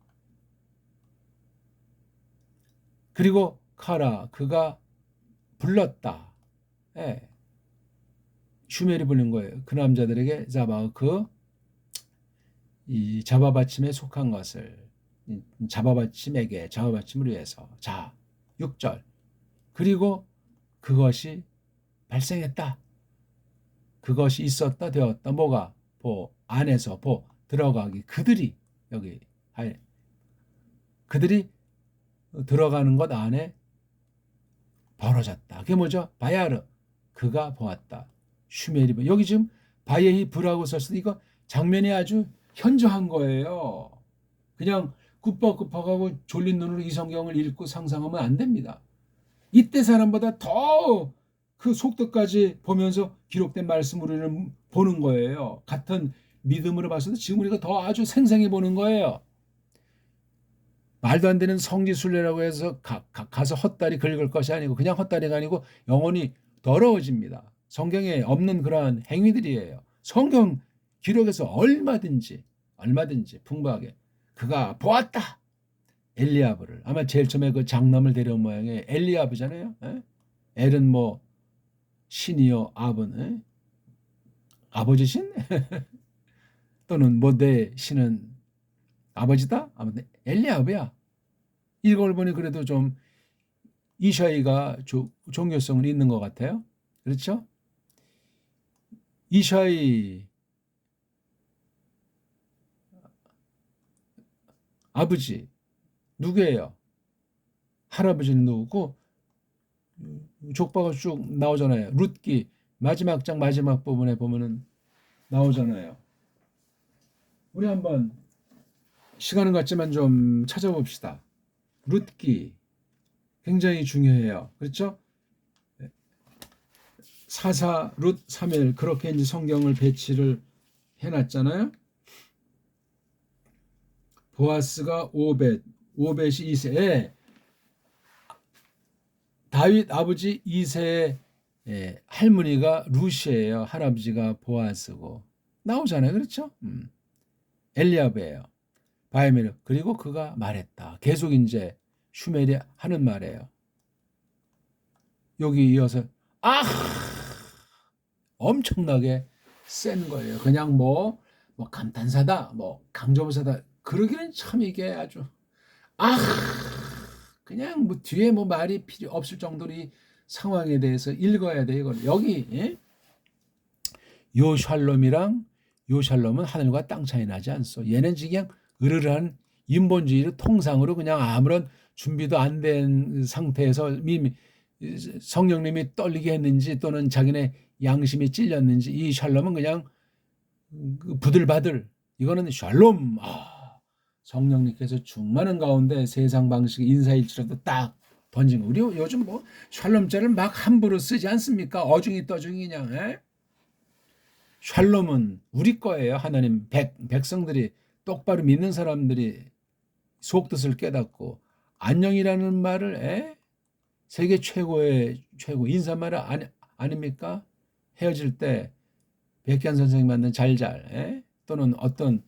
그리고 카라 그가 불렀다. 슈멜이 부른 거예요. 그 남자들에게 자바 이 잡아받침에 속한 것을 잡아받침을 위해서 자 6절 그리고 그것이 발생했다. 그것이 있었다 되었다. 뭐가 안에서 들어가기 그들이 들어가는 것 안에 벌어졌다. 그게 뭐죠? 바야르 그가 보았다. 슈멜이 여기 지금 바예히 브라고 썼을 때 이거 장면이 아주 현저한 거예요. 그냥 굽벅굽벅하고 졸린 눈으로 이 성경을 읽고 상상하면 안 됩니다. 이때 사람보다 더 그 속도까지 보면서 기록된 말씀을 우리는 보는 거예요. 같은 믿음으로 봤을 때 지금 우리가 더 아주 생생히 보는 거예요. 말도 안 되는 성지순례라고 해서 가서 헛다리 긁을 것이 아니고 그냥 헛다리가 아니고 영혼이 더러워집니다. 성경에 없는 그러한 행위들이에요. 성경 기록에서 얼마든지 풍부하게 그가 보았다. 엘리야브를 아마 제일 처음에 그 장남을 데려온 모양의 엘리야브잖아요. 에? 엘은 뭐 신이요 아브는 에? 아버지 신 또는 뭐 내 신은 아버지다? 아무튼 엘리야브야. 이걸 보니 그래도 좀 이샤이가 종교성은 있는 것 같아요. 그렇죠? 이샤이 아버지 누구예요? 할아버지는 누구고 족보가 쭉 나오잖아요. 룻기 마지막 장 마지막 부분에 보면은 나오잖아요. 우리 한번 시간은 같지만 좀 찾아봅시다. 룻기 굉장히 중요해요. 그렇죠? 사사 룻 3일 그렇게 이제 성경을 배치를 해놨잖아요. 보아스가 오벳이 이세에 다윗 아버지 이세의 할머니가 룻이에요. 할아버지가 보아스고 나오잖아요. 그렇죠? 엘리야브예요. 바이메르 그리고 그가 말했다. 계속 이제 슈멜이 하는 말이에요. 여기 이어서 아 엄청나게 센 거예요. 그냥 뭐 감탄사다, 뭐 강조부사다 그러기는 참 이게 아주 아 그냥 뭐 뒤에 뭐 말이 필요 없을 정도로 이 상황에 대해서 읽어야 돼 이걸 여기 예? 요샬롬이랑 요샬롬은 하늘과 땅 차이 나지 않소. 얘는 그냥 으르르한 인본주의로 통상으로 그냥 아무런 준비도 안 된 상태에서 성령님이 떨리게 했는지 또는 자기네 양심이 찔렸는지 이 샬롬은 그냥 부들바들 이거는 샬롬 성령님께서 충만한 가운데 세상 방식 인사일치라도 딱 던진 거. 우리 요즘 뭐 샬롬자를 막 함부로 쓰지 않습니까? 어중이 떠중이 그냥 에? 샬롬은 우리 거예요. 하나님 백성들이 똑바로 믿는 사람들이 속뜻을 깨닫고 안녕이라는 말을 세계 최고의 최고 인사말 아닙니까? 헤어질 때 백현 선생님 만든 잘잘 또는 어떤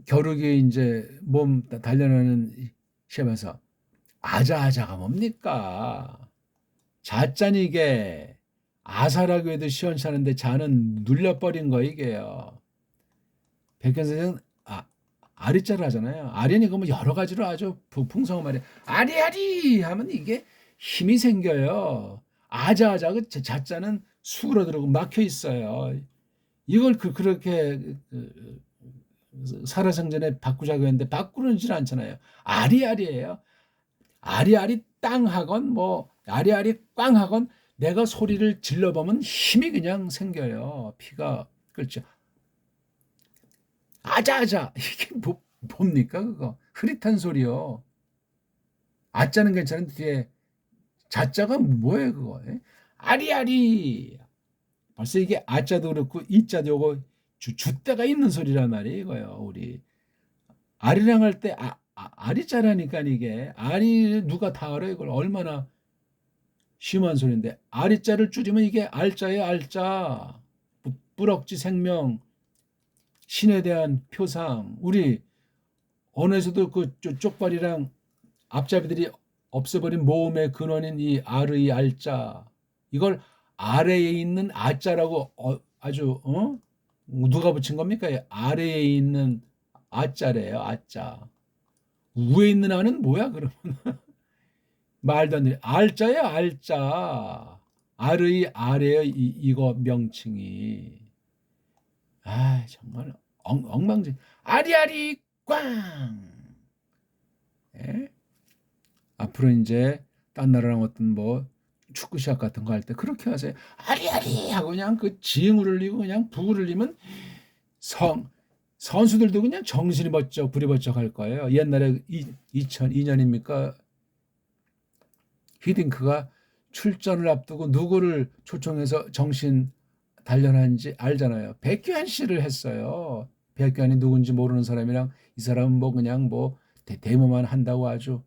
겨루기 이제 몸 단련하는 시험에서 아자아자가 뭡니까? 자짠이게 아사라고 해도 시원찮은데 자는 눌려버린 거 이게요. 백현 선생은 아리자를 하잖아요. 아리니까 뭐 여러 가지로 아주 풍성한 말이 아리아리 하면 이게 힘이 생겨요. 아자아자 그 자자는 수그러들고 막혀 있어요. 이걸 그렇게 살아생전에 바꾸자고 했는데 바꾸는질 않잖아요. 아리아리예요. 아리아리 땅 하건 뭐 아리아리 꽝 하건 내가 소리를 질러보면 힘이 그냥 생겨요. 피가 그렇죠. 아자아자 이게 뭡니까 그거 흐릿한 소리요. 아자는 괜찮은데 뒤에 자자가 뭐예요 그거? 아리아리 벌써 이게 아자도 그렇고 이자도 요거 주대가 있는 소리란 말이에요 이거요. 우리 아리랑 할 때 아리자라니까 이게 아리 누가 다 알아 이걸 얼마나 심한 소리인데 아리자를 줄이면 이게 알자예요 알자 뿌럭지 생명 신에 대한 표상 우리 언어에서도 그 쪽발이랑 앞잡이들이 없애버린 모험의 근원인 이 아르이 알자 이걸 아래에 있는 아자라고 아주 누가 붙인 겁니까? 아래에 있는 아자래요 아자 위에 있는 아는 뭐야 그러면 말도 안 돼. 알자야 알자 아르이 아래요 이거 명칭이 정말 엉망진 아리아리 꽝 예? 앞으로 이제 딴 나라랑 어떤 뭐 축구 시합 같은 거 할 때 그렇게 하세요. 아리아리 하고 그냥 그 지응을 흘리고 그냥 부를 흘리면 선수들도 그냥 정신이 불이 번쩍 할 거예요. 옛날에 2002년입니까? 히딩크가 출전을 앞두고 누구를 초청해서 정신 단련한지 알잖아요. 백규환 씨를 했어요. 백규환이 누군지 모르는 사람이랑 이 사람은 뭐 그냥 뭐 데모만 한다고 아주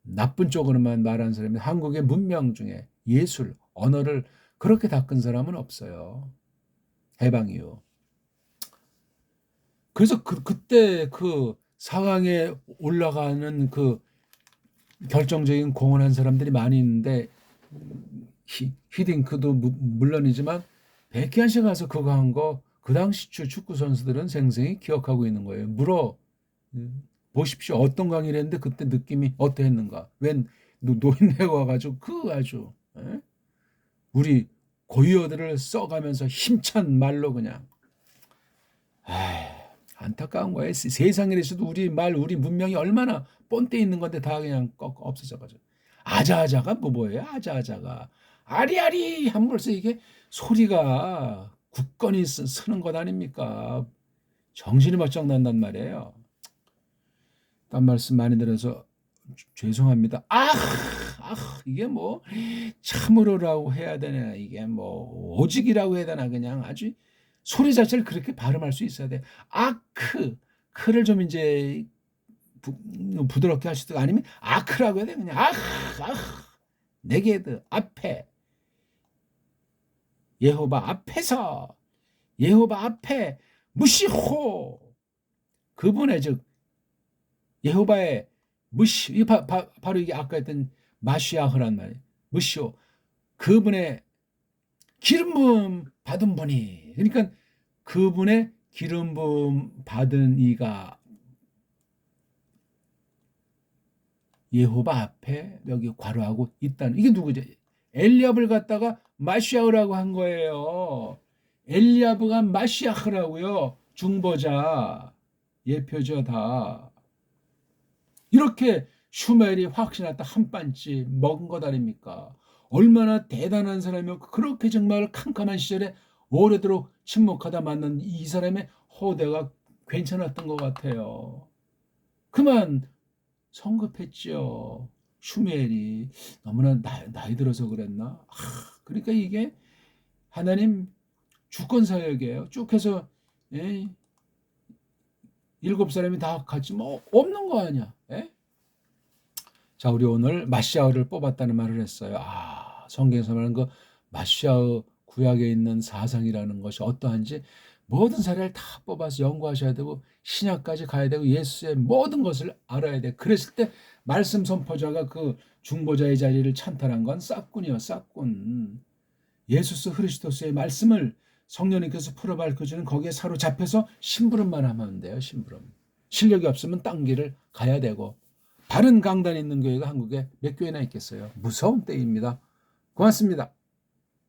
나쁜 쪽으로만 말하는 사람이 한국의 문명 중에 예술, 언어를 그렇게 닦은 사람은 없어요. 해방 이후. 그래서 그때 그 상황에 올라가는 그 결정적인 공헌한 사람들이 많이 있는데 히딩크도 물론이지만 백희한 씨가 가서 그거 한 거 그 당시 축구 선수들은 생생히 기억하고 있는 거예요. 보십시오. 어떤 강의를 했는데 그때 느낌이 어떠했는가. 웬 노인네가 와가지고 그 아주 우리 고유어들을 써가면서 힘찬 말로 그냥 안타까운 거예요. 세상에 대해서도 우리 말, 우리 문명이 얼마나 뻔때 있는 건데 다 그냥 꺾어 없어져가지고. 아자아자가 뭐예요? 아자아자가. 아리아리 하면 벌써 이게 소리가 굳건히 쓰는 것 아닙니까? 정신이 번쩍 난단 말이에요. 딴 말씀 많이 들어서 죄송합니다. 이게 뭐 참으로라고 해야 되나, 이게 뭐 오직이라고 해야 되나, 그냥 아주 소리 자체를 그렇게 발음할 수 있어야 돼. 크를 좀 이제 부드럽게 할 수도, 아니면 아크라고 해야 돼. 그냥 네게드 앞에 예호바 앞에서 예호바 앞에 무시호, 그분의 즉 예호바의 무시, 이 바로 이게 아까 했던 마시아흐란 말이에요. 무시호, 그분의 기름 부음 받은 분이, 그러니까 그분의 기름 부음 받은 이가 예호바 앞에 여기 괄호하고 있다는, 이게 누구죠? 엘리압을 갖다가 마시아흐라고 한 거예요. 엘리압가 마시아흐라고요. 중보자, 예표죠 다. 이렇게 슈멜이 확신했다 한 반씩 먹은 것 아닙니까? 얼마나 대단한 사람이었고, 그렇게 정말 캄캄한 시절에 오래도록 침묵하다 만난 이 사람의 호대가 괜찮았던 것 같아요. 그만 성급했죠. 슈멜이 너무나 나이 들어서 그랬나? 그러니까 이게 하나님 주권 사역이에요. 쭉 해서 7사람이 다 같이 뭐 없는 거 아니야. 자, 우리 오늘 마시아흐를 뽑았다는 말을 했어요. 성경에서 말하는 그 마시아흐, 구약에 있는 사상이라는 것이 어떠한지 모든 사례를 다 뽑아서 연구하셔야 되고 신약까지 가야 되고 예수의 모든 것을 알아야 돼. 그랬을 때 말씀 선포자가 그 중보자의 자리를 찬탈한 건 싹군이요, 싹군. 예수스 그리스도스의 말씀을 성령님께서 풀어 밝혀주는 거기에 사로잡혀서 심부름만 하면 돼요. 심부름. 실력이 없으면 딴 길을 가야 되고. 바른 강단 있는 교회가 한국에 몇 교회나 있겠어요. 무서운 때입니다. 고맙습니다.